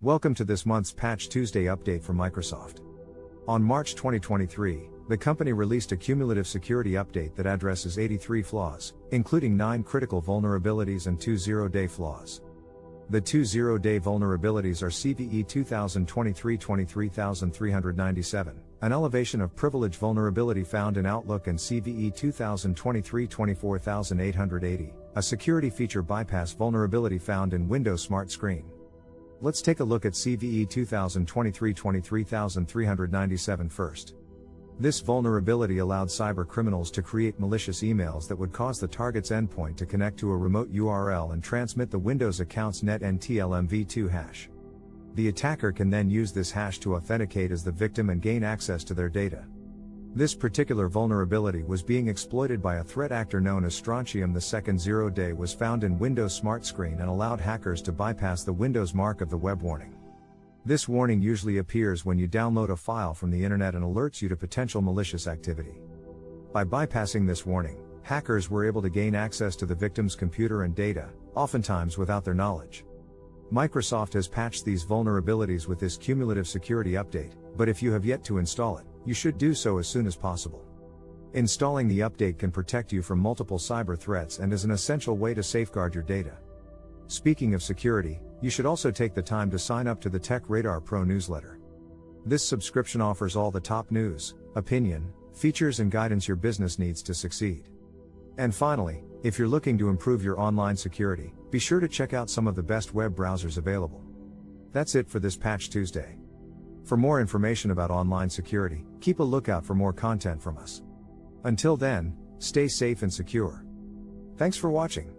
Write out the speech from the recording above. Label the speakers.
Speaker 1: Welcome to this month's Patch Tuesday update from Microsoft. On March 2023, the company released a cumulative security update that addresses 83 flaws, including 9 critical vulnerabilities and 2 zero-day flaws. The 2 zero-day vulnerabilities are CVE 2023-23397, an elevation of privilege vulnerability found in Outlook, and CVE 2023-24880, a security feature bypass vulnerability found in Windows Smart Screen. Let's take a look at CVE 2023-23397 first. This vulnerability allowed cyber criminals to create malicious emails that would cause the target's endpoint to connect to a remote URL and transmit the Windows account's netNTLMv2 hash. The attacker can then use this hash to authenticate as the victim and gain access to their data. This particular vulnerability was being exploited by a threat actor known as Strontium. The second zero-day was found in Windows Smart Screen and allowed hackers to bypass the Windows mark of the web warning. This warning usually appears when you download a file from the internet and alerts you to potential malicious activity. By bypassing this warning, hackers were able to gain access to the victim's computer and data, oftentimes without their knowledge. Microsoft has patched these vulnerabilities with this cumulative security update, but if you have yet to install it, you should do so as soon as possible. Installing the update can protect you from multiple cyber threats and is an essential way to safeguard your data. Speaking of security, you should also take the time to sign up to the Tech Radar Pro newsletter. This subscription offers all the top news, opinion, features and guidance your business needs to succeed. And finally, if you're looking to improve your online security, be sure to check out some of the best web browsers available. That's it for this Patch Tuesday. For more information about online security, keep a lookout for more content from us. Until then, stay safe and secure. Thanks for watching.